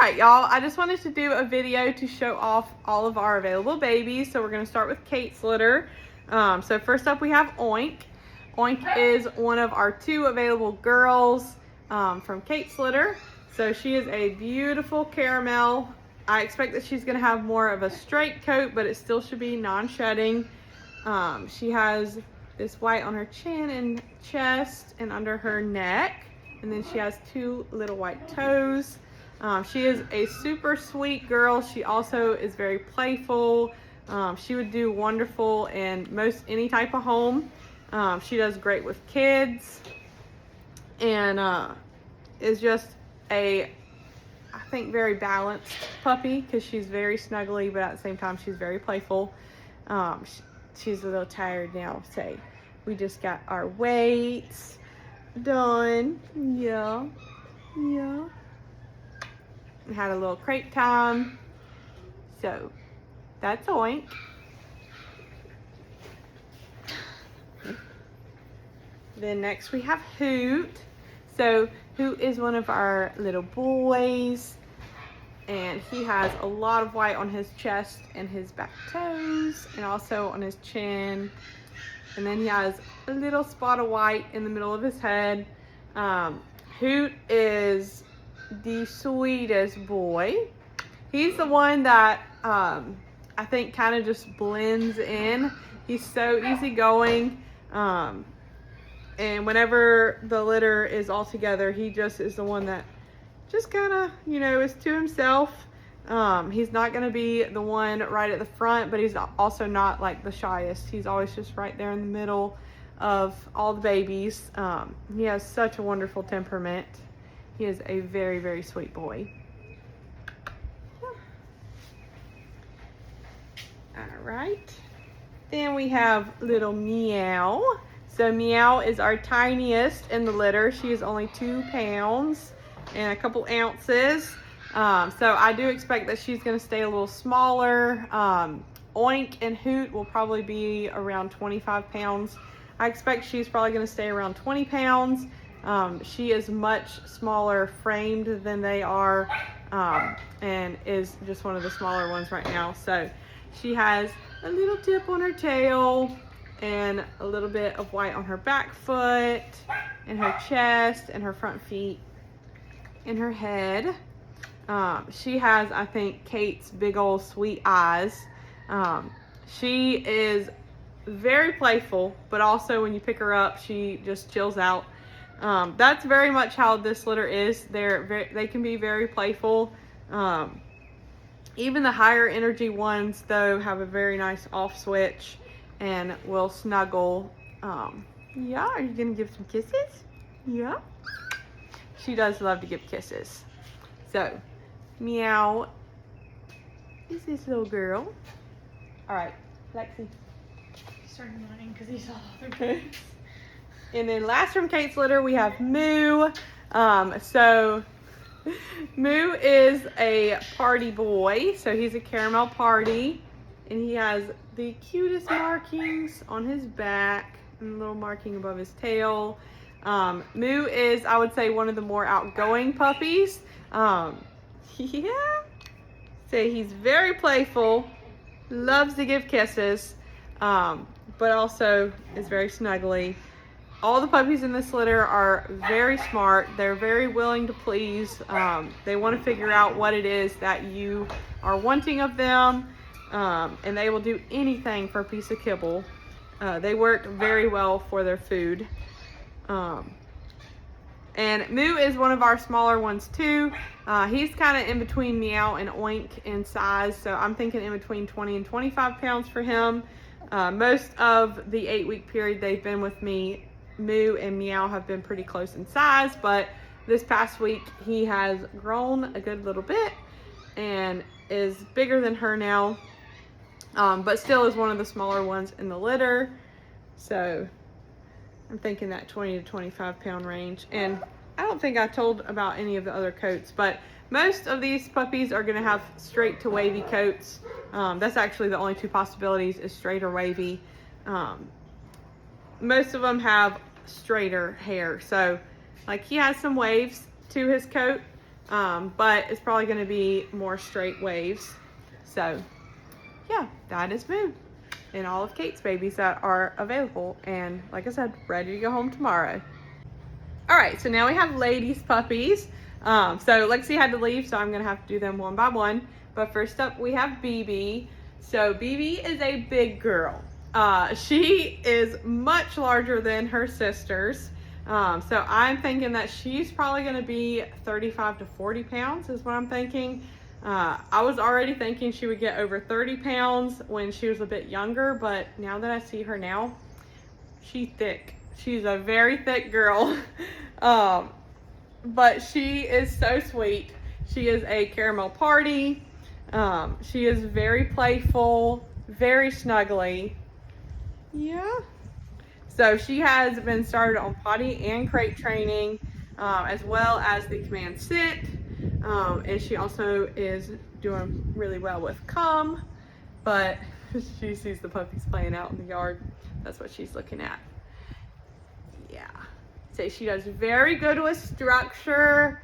Alright y'all, I just wanted to do a video to show off all of our available babies. So we're going to start with Kate's litter. So first up we have Oink. Oink is one of our 2 available girls from Kate's litter. So she is a beautiful caramel. I expect that she's going to have more of a straight coat, but it still should be non-shedding. She has this white on her chin and chest and under her neck. And then she has 2 little white toes. She is a super sweet girl. She also is very playful. She would do wonderful in most any type of home. She does great with kids and is just I think very balanced puppy because she's very snuggly, but at the same time she's very playful. She's a little tired now, so we just got our weights done. Yeah. We had a little crate time. So that's Oink. Then next we have Hoot. So Hoot is one of our little boys, and he has a lot of white on his chest and his back toes and also on his chin. And then he has a little spot of white in the middle of his head. Hoot is the sweetest boy. He's the one that I think kind of just blends in. He's so easygoing. And whenever the litter is all together, he just is the one that just kind of, is to himself. He's not going to be the one right at the front, but he's also not like the shyest. He's always just right there in the middle of all the babies. He has such a wonderful temperament. He is a very, very sweet boy. All right. Then we have little Meow. So Meow is our tiniest in the litter. She is only 2 pounds and a couple ounces. So I do expect that she's going to stay a little smaller. Oink and Hoot will probably be around 25 pounds. I expect she's probably going to stay around 20 pounds. She is much smaller framed than they are, and is just one of the smaller ones right now. So she has a little tip on her tail and a little bit of white on her back foot and her chest and her front feet and her head. She has, I think, Kate's big old sweet eyes. She is very playful, but also when you pick her up, she just chills out. That's very much how this litter is. They can be very playful. Even the higher energy ones, though, have a very nice off switch and will snuggle. Yeah, are you gonna give some kisses? Yeah. She does love to give kisses. So, Meow is this little girl. All right, Lexi. He started whining because he saw other babies. And then last from Kate's litter, we have Moo. So Moo is a party boy. So he's a caramel party, and he has the cutest markings on his back and a little marking above his tail. Moo is, I would say, one of the more outgoing puppies. Yeah. So he's very playful, loves to give kisses, but also is very snuggly. All the puppies in this litter are very smart. They're very willing to please. They want to figure out what it is that you are wanting of them, and they will do anything for a piece of kibble. They work very well for their food. And Moo is one of our smaller ones too. He's kind of in between Meow and Oink in size, so I'm thinking in between 20 and 25 pounds for him. Most of the 8-week period they've been with me, Moo and Meow have been pretty close in size, but this past week he has grown a good little bit and is bigger than her now, but still is one of the smaller ones in the litter. So I'm thinking that 20 to 25 pound range. And I don't think I told about any of the other coats, but most of these puppies are going to have straight to wavy coats. That's actually the only 2 possibilities, is straight or wavy. Most of them have straighter hair. So like he has some waves to his coat, but it's probably going to be more straight waves. So yeah, that is Moon and all of Kate's babies that are available, and like I said, ready to go home tomorrow. All right, so now we have Lady's puppies. So Lexi had to leave, so I'm gonna have to do them one by one. But first up, we have BB. So BB is a big girl. She is much larger than her sisters. So I'm thinking that she's probably gonna be 35 to 40 pounds is what I'm thinking. I was already thinking she would get over 30 pounds when she was a bit younger, but now that I see her now, she's thick. She's a very thick girl. But she is so sweet. She is a caramel party. She is very playful, very snuggly. Yeah. So she has been started on potty and crate training, as well as the command sit. And she also is doing really well with come, but she sees the puppies playing out in the yard. That's what she's looking at. Yeah. So she does very good with structure.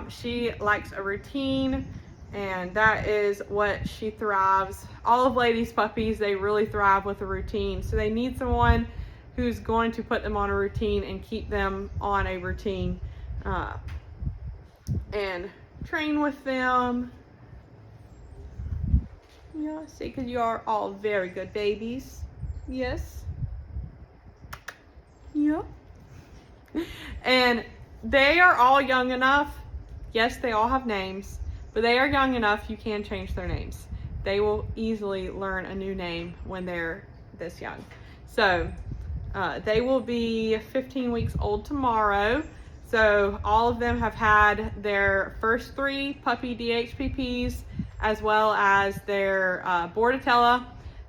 She likes a routine, and that is what she thrives. All of Lady's puppies, they really thrive with a routine. So they need someone who's going to put them on a routine and keep them on a routine, and train with them. Yeah, see, because you are all very good babies. Yes. Yep. And they are all young enough. Yes, they all have names, but they are young enough you can change their names. They will easily learn a new name when they're this young. So they will be 15 weeks old tomorrow. So all of them have had their first 3 puppy DHPPs, as well as their Bordetella.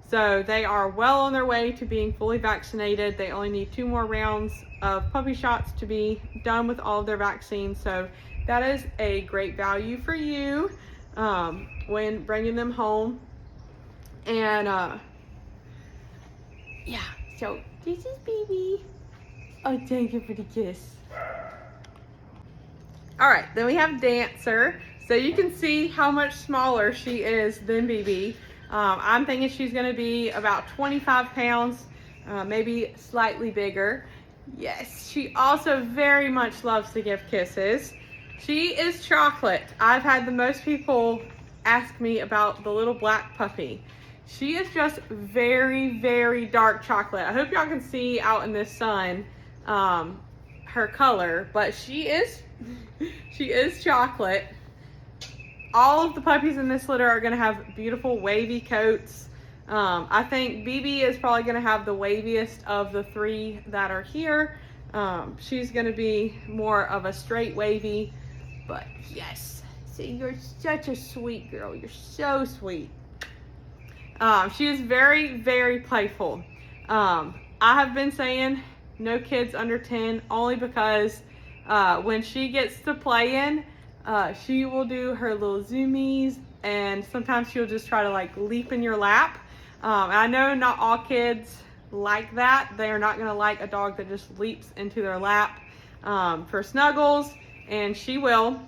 So they are well on their way to being fully vaccinated. They only need 2 more rounds of puppy shots to be done with all of their vaccines. So that is a great value for you when bringing them home. And yeah, so this is BB. Oh, thank you for the kiss. All right, then we have Dancer. So you can see how much smaller she is than BB. I'm thinking she's gonna be about 25 pounds, maybe slightly bigger. Yes, she also very much loves to give kisses. She is chocolate. I've had the most people ask me about the little black puppy. She is just very, very dark chocolate. I hope y'all can see out in this sun her color, but she is chocolate. All of the puppies in this litter are going to have beautiful wavy coats. I think BB is probably going to have the waviest of the 3 that are here. She's going to be more of a straight wavy, but yes, see, you're such a sweet girl. You're so sweet. She is very, very playful. I have been saying no kids under 10 only because when she gets to playing, she will do her little zoomies, and sometimes she'll just try to like leap in your lap. I know not all kids like that. They are not going to like a dog that just leaps into their lap for snuggles, and she will.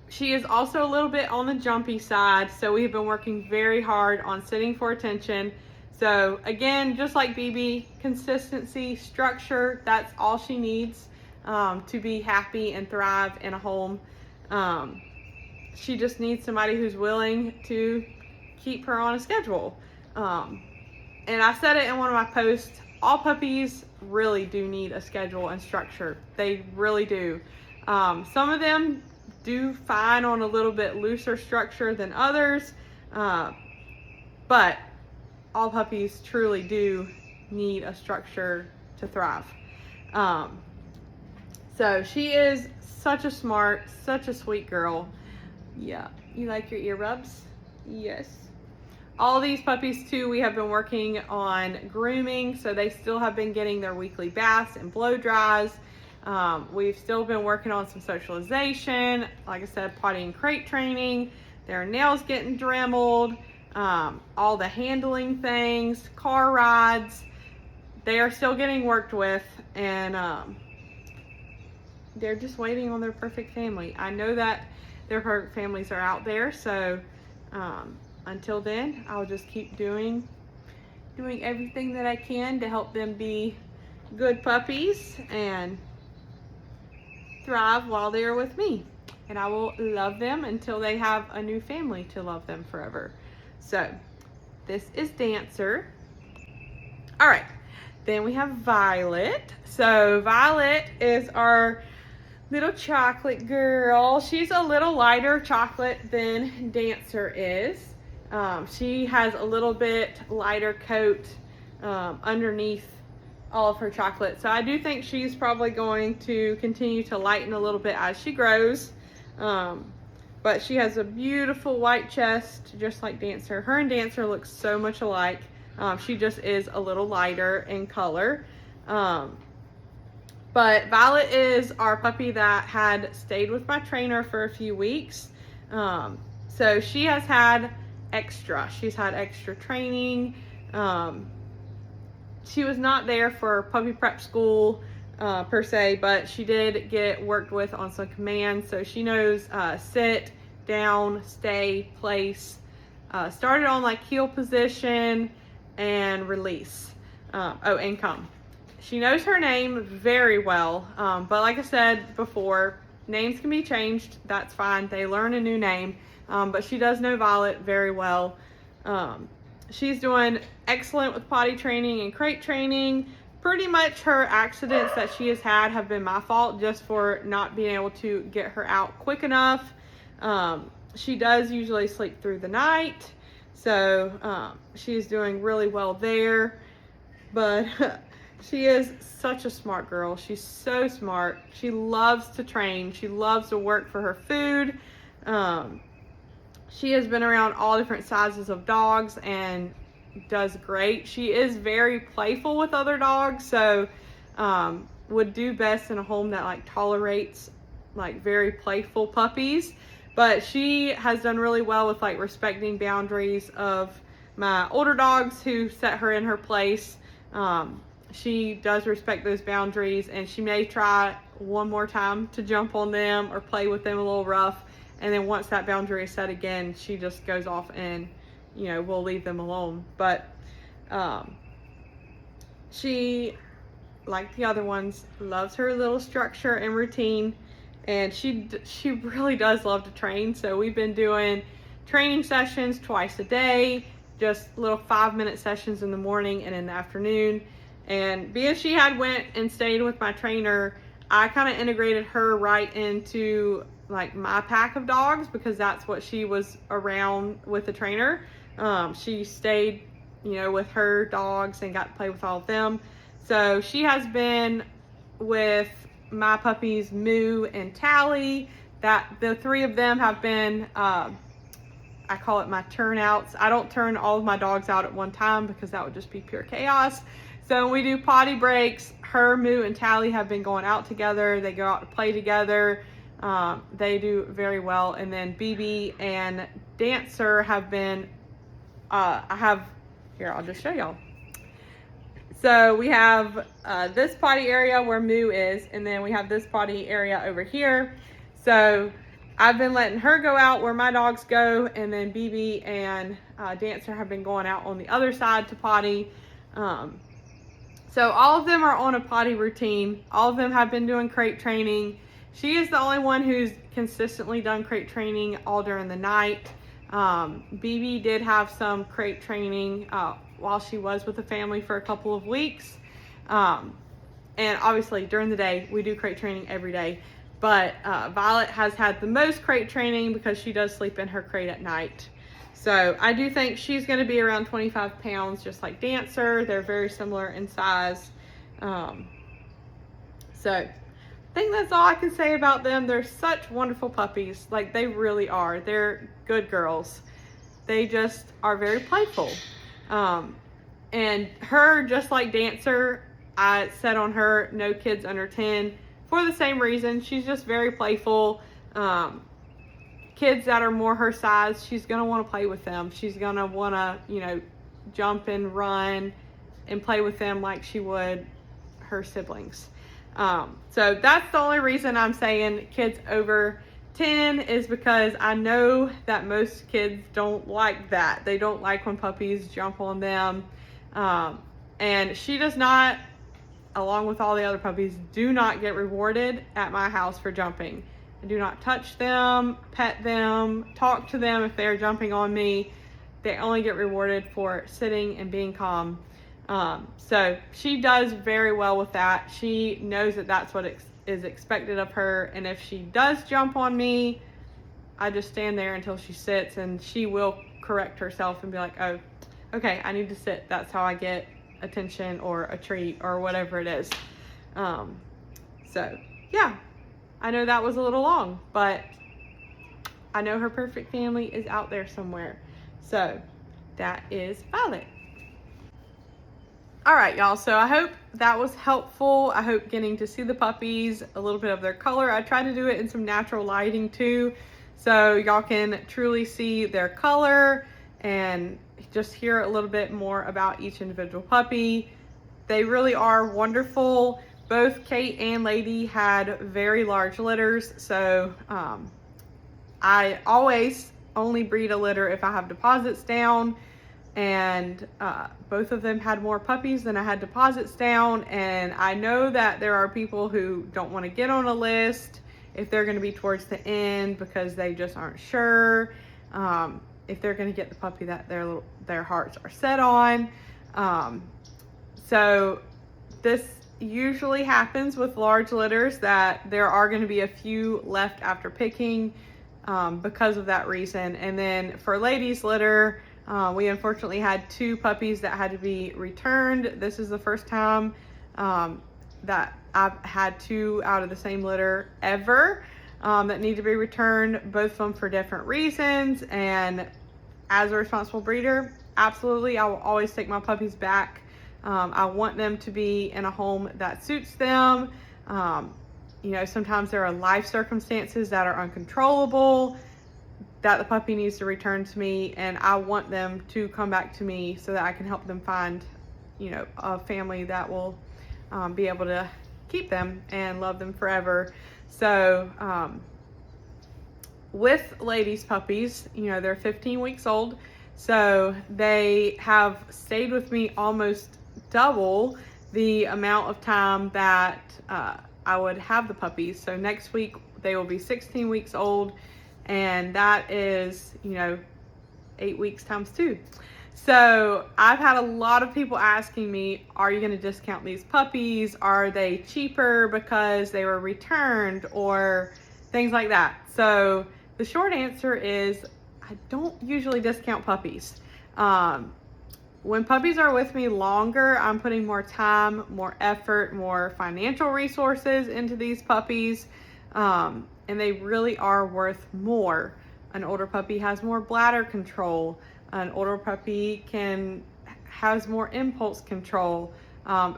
She is also a little bit on the jumpy side, so we've been working very hard on sitting for attention. So again, just like BB, consistency, structure, that's all she needs to be happy and thrive in a home. She just needs somebody who's willing to keep her on a schedule. And I said it in one of my posts, all puppies really do need a schedule and structure. They really do. Some of them do fine on a little bit looser structure than others, but all puppies truly do need a structure to thrive. So she is such a smart, such a sweet girl. Yeah, you like your earrubs? Yes. All these puppies too, we have been working on grooming, so they still have been getting their weekly baths and blow dries. We've still been working on some socialization, like I said, potty and crate training, their nails getting dremeled, all the handling things, car rides. They are still getting worked with, and they're just waiting on their perfect family. I know that their perfect families are out there, so until then, I'll just keep doing everything that I can to help them be good puppies and thrive while they're with me. And I will love them until they have a new family to love them forever. So this is Dancer. All right, then we have Violet. So Violet is our little chocolate girl. She's a little lighter chocolate than Dancer is. She has a little bit lighter coat underneath all of her chocolate. So I do think she's probably going to continue to lighten a little bit as she grows. But she has a beautiful white chest, just like Dancer. Her and Dancer look so much alike. She just is a little lighter in color. But Violet is our puppy that had stayed with my trainer for a few weeks. So she has had extra. She's had extra training. She was not there for puppy prep school per se, but she did get worked with on some commands. So she knows sit, down, stay, place. Started on like heel position and release. And come. She knows her name very well. But like I said before, names can be changed. That's fine. They learn a new name. But she does know Violet very well. She's doing excellent with potty training and crate training. Pretty much her accidents that she has had have been my fault, just for not being able to get her out quick enough. She does usually sleep through the night, so she's doing really well there. But she is such a smart girl. She's so smart. She loves to train. She loves to work for her food. She has been around all different sizes of dogs and does great. She is very playful with other dogs, so would do best in a home that like tolerates like very playful puppies. But she has done really well with like respecting boundaries of my older dogs who set her in her place. She does respect those boundaries, and she may try one more time to jump on them or play with them a little rough. And then once that boundary is set again, she just goes off and, you know, we'll leave them alone. But she, like the other ones, loves her little structure and routine. And she really does love to train. So we've been doing training sessions twice a day, just little 5-minute sessions in the morning and in the afternoon. And because she had went and stayed with my trainer, I kind of integrated her right into like my pack of dogs, because that's what she was around with the trainer. She stayed, you know, with her dogs and got to play with all of them. So she has been with my puppies Moo and Tally. That the three of them have been I call it my turnouts. I don't turn all of my dogs out at one time because that would just be pure chaos. So when we do potty breaks, her, Moo, and Tally have been going out together. They go out to play together. They do very well. And then BB and Dancer have been, here, I'll just show y'all. So we have this potty area where Moo is, and then we have this potty area over here. So I've been letting her go out where my dogs go, and then BB and Dancer have been going out on the other side to potty. So all of them are on a potty routine. All of them have been doing crate training. She is the only one who's consistently done crate training all during the night. BB did have some crate training while she was with the family for a couple of weeks. And obviously during the day, we do crate training every day. But Violet has had the most crate training because she does sleep in her crate at night. So I do think she's going to be around 25 pounds, just like Dancer. They're very similar in size. So I think that's all I can say about them. They're such wonderful puppies. Like, they really are. They're good girls. They just are very playful. And her, just like Dancer, I said on her, no kids under 10 for the same reason. She's just very playful. Kids that are more her size, she's going to want to play with them. She's going to want to, you know, jump and run and play with them like she would her siblings. So that's the only reason I'm saying kids over 10 is because I know that most kids don't like that. They don't like when puppies jump on them. And she does not, along with all the other puppies, do not get rewarded at my house for jumping. I do not touch them, pet them, talk to them if they're jumping on me. They only get rewarded for sitting and being calm. So she does very well with that. She knows that that's what is expected of her. And if she does jump on me, I just stand there until she sits, and she will correct herself and be like, oh, okay, I need to sit. That's how I get attention or a treat or whatever it is. So yeah, I know that was a little long, but I know her perfect family is out there somewhere. So that is Violet. All right, y'all, so I hope that was helpful. I hope getting to see the puppies, a little bit of their color. I try to do it in some natural lighting too, so y'all can truly see their color and just hear a little bit more about each individual puppy. They really are wonderful. Both Kate and Lady had very large litters, so I always only breed a litter if I have deposits down. And both of them had more puppies than I had deposits down. And I know that there are people who don't want to get on a list if they're going to be towards the end because they just aren't sure if they're going to get the puppy that their hearts are set on. So this usually happens with large litters, that there are going to be a few left after picking because of that reason. And then for Lady's litter, we unfortunately had 2 puppies that had to be returned. This is the first time that I've had 2 out of the same litter ever that need to be returned, both of them for different reasons. And as a responsible breeder, absolutely, I will always take my puppies back. I want them to be in a home that suits them. You know, sometimes there are life circumstances that are uncontrollable that the puppy needs to return to me, and I want them to come back to me so that I can help them find, you know, a family that will be able to keep them and love them forever. So with Lady's puppies, you know, they're 15 weeks old, so they have stayed with me almost double the amount of time that I would have the puppies. So next week they will be 16 weeks old, and that is, you know, 8 weeks times 2. So I've had a lot of people asking me, are you going to discount these puppies? Are they cheaper because they were returned, or things like that? So the short answer is I don't usually discount puppies. When puppies are with me longer, I'm putting more time, more effort, more financial resources into these puppies. And they really are worth more. An older puppy has more bladder control. An older puppy has more impulse control.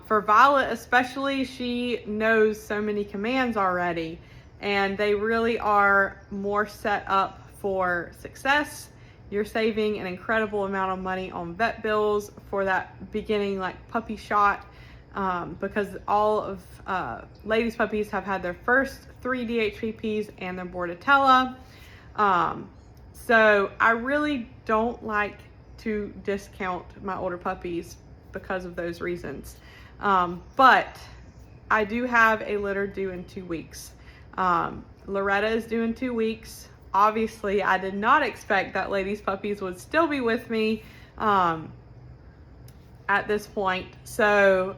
For Violet especially, she knows so many commands already, and they really are more set up for success. You're saving an incredible amount of money on vet bills for that beginning like puppy shot, because all of Lady's puppies have had their first 3 DHPPs and their Bordetella. So I really don't like to discount my older puppies because of those reasons. But I do have a litter due in 2 weeks. Loretta is due in 2 weeks. Obviously, I did not expect that Lady's puppies would still be with me at this point. So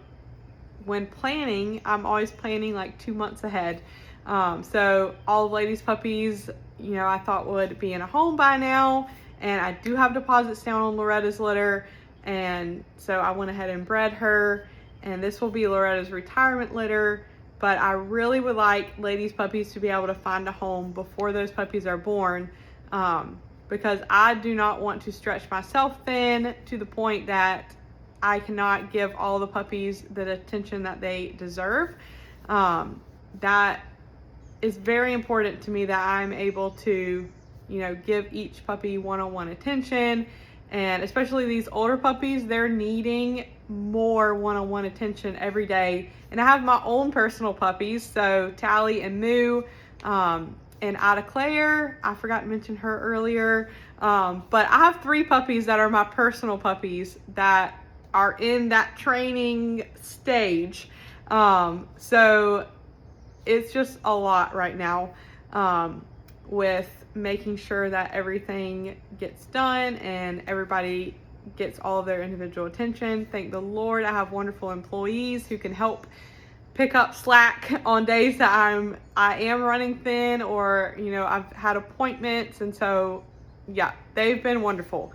when planning, I'm always planning like 2 months ahead. So all of Lady's puppies, you know, I thought would be in a home by now, and I do have deposits down on Loretta's litter, and so I went ahead and bred her, and this will be Loretta's retirement litter. But I really would like Lady's puppies to be able to find a home before those puppies are born, because I do not want to stretch myself thin to the point that I cannot give all the puppies the attention that they deserve. That is very important to me, that I'm able to, you know, give each puppy one-on-one attention And especially these older puppies, they're needing more one-on-one attention every day. And I have my own personal puppies, so Tally and Moo, and Ida Claire, I forgot to mention her earlier. But I have 3 puppies that are my personal puppies that are in that training stage. So it's just a lot right now, with making sure that everything gets done and everybody gets all of their individual attention. Thank the Lord, I have wonderful employees who can help pick up slack on days that I am running thin, or I've had appointments, and so yeah, they've been wonderful.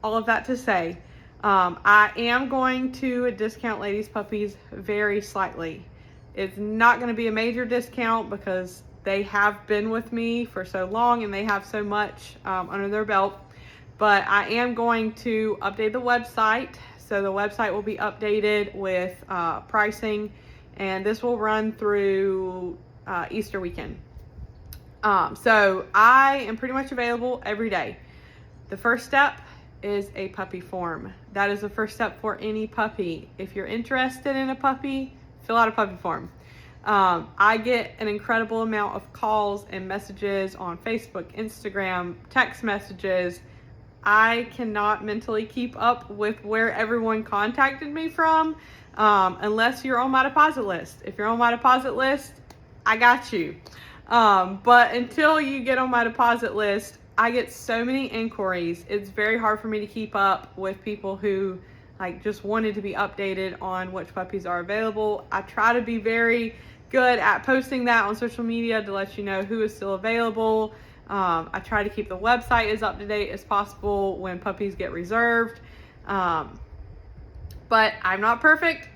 All of that to say, I am going to discount Ladies Puppies very slightly. It's not going to be a major discount because they have been with me for so long and they have so much under their belt. But I am going to update the website. So the website will be updated with pricing, and this will run through Easter weekend. So I am pretty much available every day. The first step is a puppy form. That is the first step for any puppy. If you're interested in a puppy, fill out a puppy form. I get an incredible amount of calls and messages on Facebook, Instagram, text messages. I cannot mentally keep up with where everyone contacted me from, unless you're on my deposit list. If you're on my deposit list, I got you. But until you get on my deposit list, I get so many inquiries. It's very hard for me to keep up with people who just wanted to be updated on which puppies are available. I try to be very good at posting that on social media to let you know who is still available. I try to keep the website as up to date as possible when puppies get reserved. But I'm not perfect.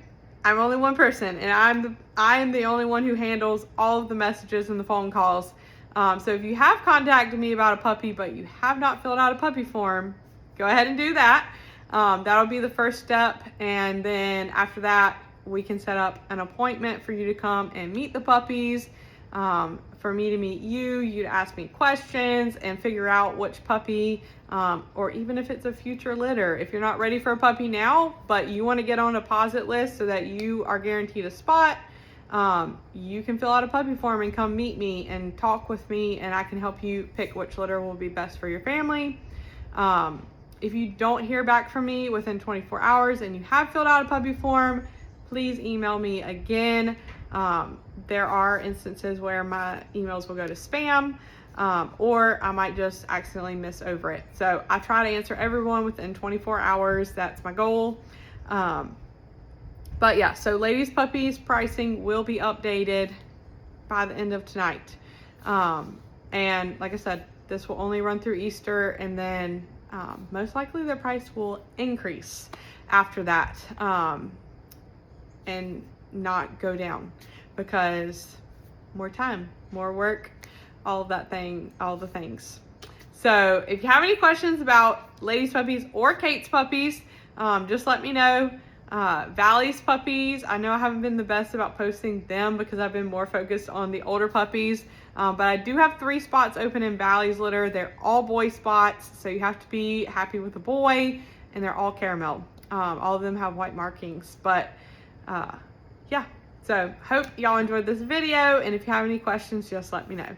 I'm only one person, and I am the only one who handles all of the messages and the phone calls. So if you have contacted me about a puppy, but you have not filled out a puppy form, go ahead and do that. That'll be the first step. And then after that, we can set up an appointment for you to come and meet the puppies, for me to meet you, you to ask me questions and figure out which puppy, or even if it's a future litter. If you're not ready for a puppy now, but you want to get on a deposit list so that you are guaranteed a spot, you can fill out a puppy form and come meet me and talk with me, and I can help you pick which litter will be best for your family. If you don't hear back from me within 24 hours and you have filled out a puppy form, please email me again. There are instances where my emails will go to spam, or I might just accidentally miss over it. So I try to answer everyone within 24 hours. That's my goal. But yeah, so Ladies Puppies pricing will be updated by the end of tonight. And like I said, this will only run through Easter, and then most likely the price will increase after that. And not go down, because more time, more work, all the things. So if you have any questions about Ladies Puppies or Kate's puppies, just let me know. Valley's puppies, I know I haven't been the best about posting them because I've been more focused on the older puppies, but I do have 3 spots open in Valley's litter. They're all boy spots, so you have to be happy with the boy, and they're all caramel. All of them have white markings, but yeah, so hope y'all enjoyed this video, and if you have any questions, just let me know.